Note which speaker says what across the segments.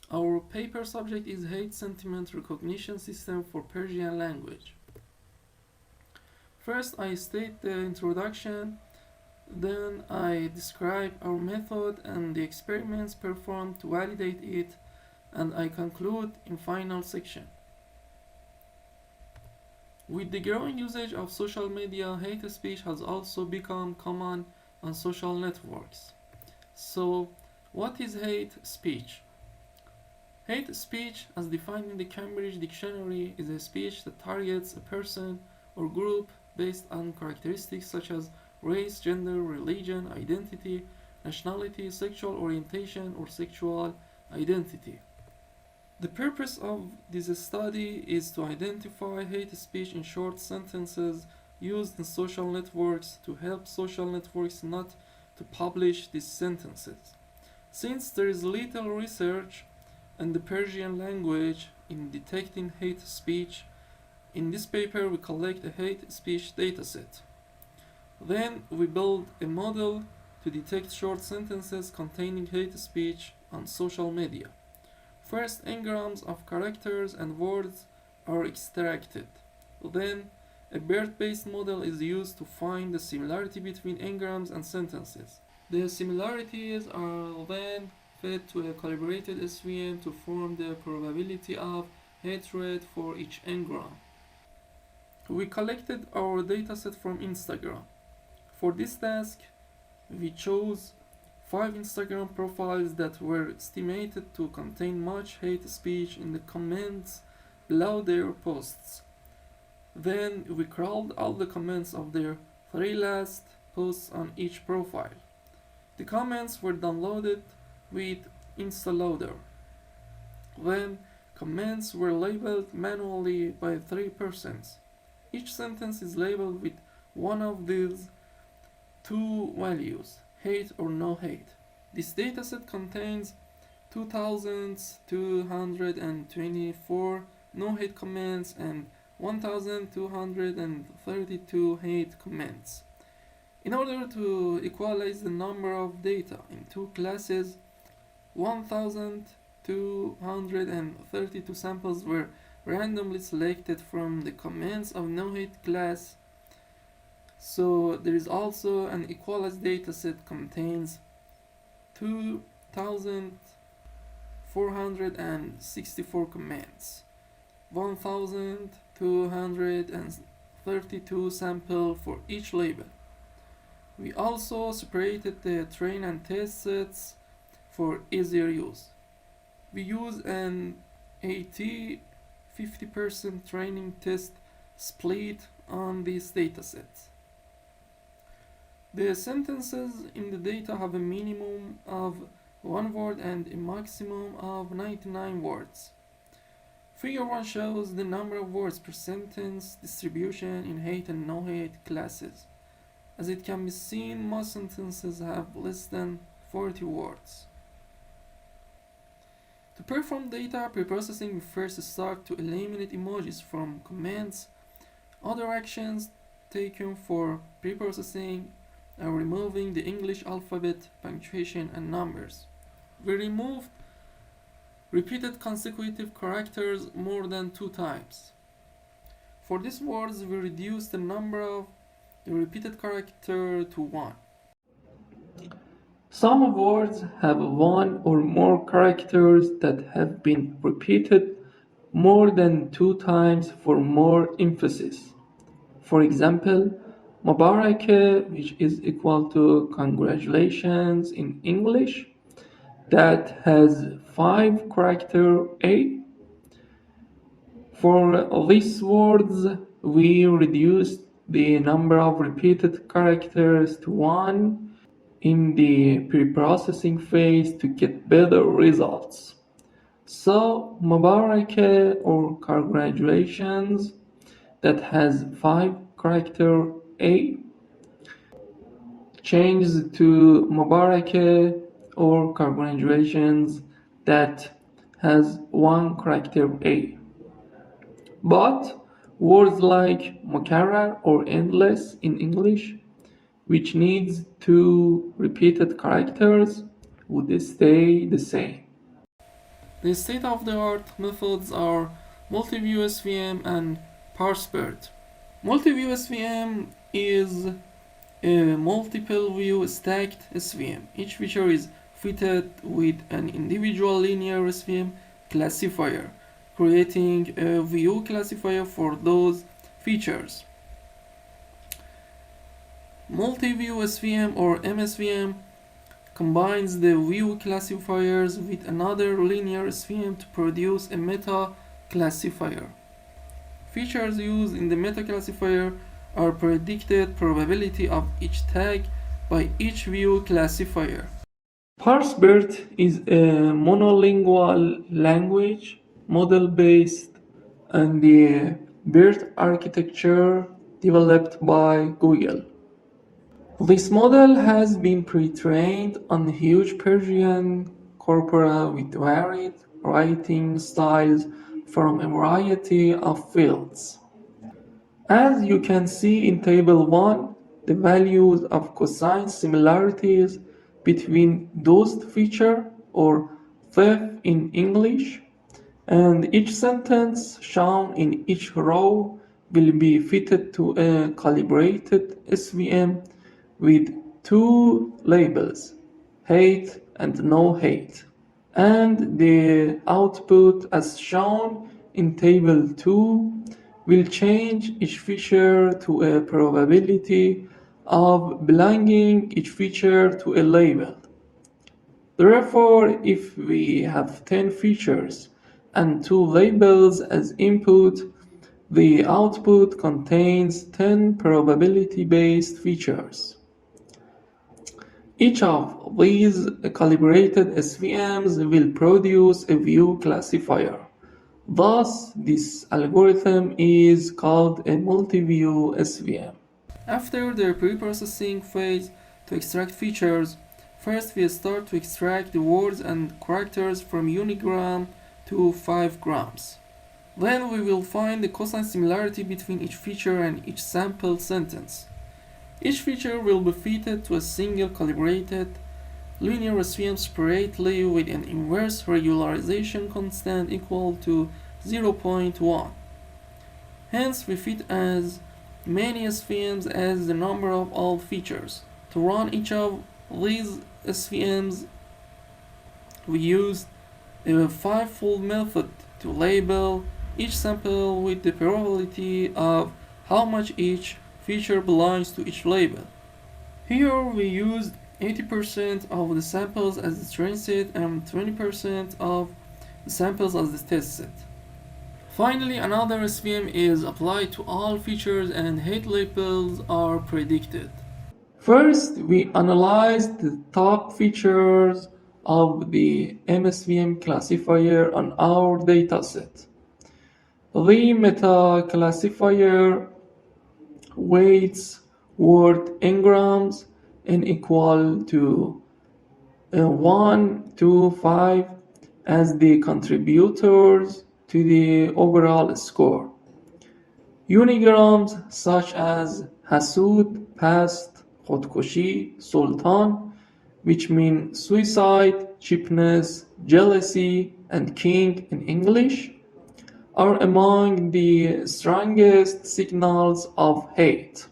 Speaker 1: Our paper subject is Hate Sentiment Recognition System for Persian Language. First, I state the introduction, then I describe our method and the experiments performed to validate it, and I conclude in final section. With the growing usage of social media, hate speech has also become common on social networks. So, what is hate speech? Hate speech, as defined in the Cambridge Dictionary, is a speech that targets a person or group based on characteristics such as race, gender, religion, identity, nationality, sexual orientation, or sexual identity. The purpose of this study is to identify hate speech in short sentences used in social networks to help social networks not to publish these sentences. Since there is little research in the Persian language in detecting hate speech, in this paper we collect a hate speech dataset. Then we build a model to detect short sentences containing hate speech on social media. First, n-grams of characters and words are extracted. Then, a BERT-based model is used to find the similarity between n-grams and sentences. The similarities are then fed to a calibrated SVM to form the probability of hatred for each n-gram. We collected our dataset from Instagram. For this task, we chose 5 Instagram profiles that were estimated to contain much hate speech in the comments below their posts. Then we crawled all the comments of their 3 last posts on each profile. The comments were downloaded with InstaLoader. Then comments were labeled manually by 3 persons. Each sentence is labeled with one of these 2 values, hate or no hate. This dataset contains 2,224 no hate comments and 1,232 hate comments. In order to equalize the number of data in 2 classes, 1,232 samples were randomly selected from the comments of no hate class. So there is also an equalized dataset contains 2,464 comments, 1,232 sample for each label. We also separated the train and test sets for easier use. We use an 80-50% training test split on these datasets. The sentences in the data have a minimum of 1 word and a maximum of 99 words. Figure 1 shows the number of words per sentence distribution in hate and no hate classes. As it can be seen, most sentences have less than 40 words. To perform data preprocessing, we first start to eliminate emojis from comments. Other actions taken for preprocessing are removing the English alphabet, punctuation, and numbers. We removed repeated consecutive characters more than 2 times. For these words, we reduced the number of the repeated character to 1. Some words have 1 or more characters that have been repeated more than 2 times for more emphasis. For example, Mubarak, which is equal to congratulations in English, that has 5 character A. For these words, we reduced the number of repeated characters to 1 in the preprocessing phase to get better results. So, Mubarak or congratulations that has 5 character A changes to Mubarak or congratulations that has 1 character A. But words like mukarrar or endless in English, which needs 2 repeated characters, would stay the same. The state-of-the-art methods are multi-view SVM and ParseBERT. Multi-view SVM is a multiple view stacked SVM. Each feature is fitted with an individual linear SVM classifier, creating a view classifier for those features. Multi-view SVM or MSVM combines the view classifiers with another linear SVM to produce a meta classifier. Features used in the meta classifier are predicted probability of each tag by each view classifier. ParseBERT is a monolingual language model based on the BERT architecture developed by Google. This model has been pre-trained on huge Persian corpora with varied writing styles from a variety of fields. As you can see in Table 1, the values of cosine similarities between dosed feature or thief in English and each sentence shown in each row will be fitted to a calibrated SVM with two labels, hate and no hate, and the output as shown in Table 2 will change each feature to a probability of belonging each feature to a label. Therefore, if we have 10 features and 2 labels as input, the output contains 10 probability-based features. Each of these calibrated SVMs will produce a view classifier. Thus, this algorithm is called a multi-view SVM. After the pre-processing phase to extract features, first we start to extract the words and characters from unigram to 5 grams. Then we will find the cosine similarity between each feature and each sample sentence. Each feature will be fitted to a single calibrated linear SVM separately with an inverse regularization constant equal to 0.1. Hence, we fit as many SVMs as the number of all features. To run each of these SVMs, we use a fivefold method to label each sample with the probability of how much each feature belongs to each label. Here we used 80% of the samples as the train set and 20% of the samples as the test set. Finally, another SVM is applied to all features and hate labels are predicted. First, we analyzed the top features of the MSVM classifier on our dataset. The meta classifier weights word engrams n equal to 1 to 5 as the contributors to the overall score. Unigrams such as hasud, past, خودکشی, sultan, which mean suicide, cheapness, jealousy, and king in English, are among the strongest signals of hate.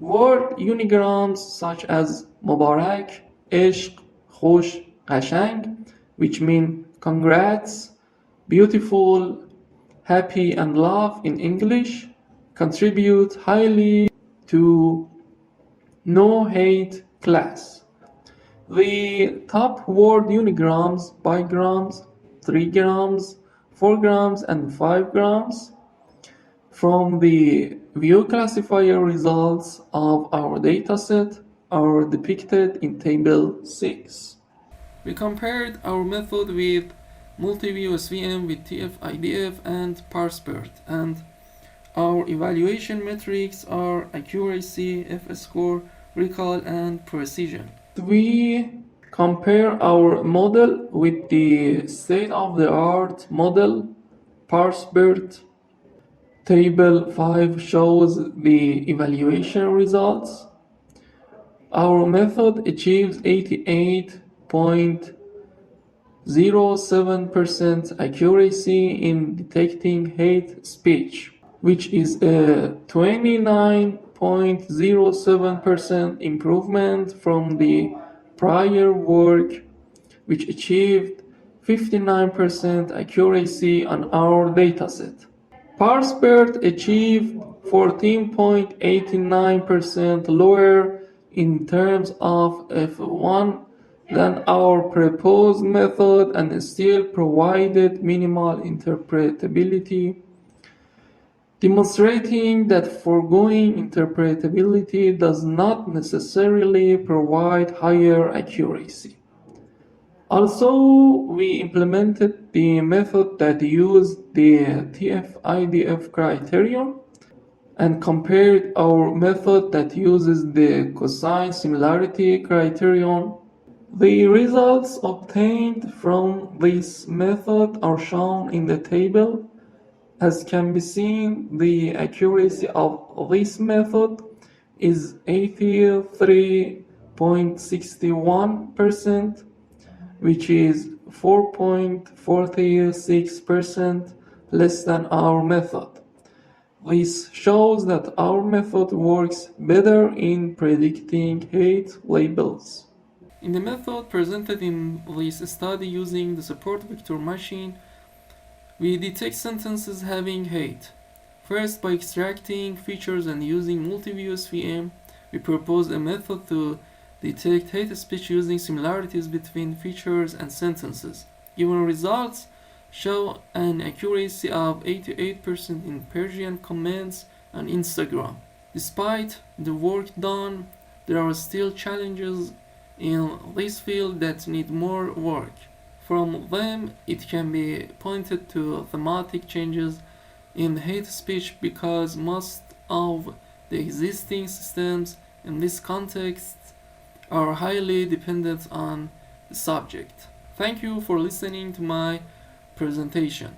Speaker 1: Word unigrams such as Mubarak, Ishq, Khosh, Qashang, which mean congrats, beautiful, happy, and love in English, contribute highly to no hate class. The top word unigrams, bigrams, 3 grams, 4 grams, and 5 grams from the view classifier results of our dataset are depicted in Table 6. We compared our method with multi-view SVM with TF-IDF and ParseBERT, and our evaluation metrics are accuracy, F-score, recall, and precision. We compare our model with the state-of-the-art model, ParseBERT. Table 5 shows the evaluation results. Our method achieves 88.8% 0.07% accuracy in detecting hate speech, which is a 29.07% improvement from the prior work, which achieved 59% accuracy on our dataset. ParseBERT achieved 14.89% lower in terms of F1 than our proposed method and still provided minimal interpretability, demonstrating that foregoing interpretability does not necessarily provide higher accuracy. Also, we implemented the method that used the TF-IDF criterion and compared our method that uses the cosine similarity criterion. The results obtained from this method are shown in the table. As can be seen, the accuracy of this method is 83.61%, which is 4.46% less than our method. This shows that our method works better in predicting hate labels. In the method presented in this study using the support vector machine, we detect sentences having hate. First, by extracting features and using multi-view SVM, we propose a method to detect hate speech using similarities between features and sentences. Given results show an accuracy of 88% in Persian comments on Instagram. Despite the work done, there are still challenges in this field that need more work. From them, it can be pointed to thematic changes in hate speech because most of the existing systems in this context are highly dependent on the subject. Thank you for listening to my presentation.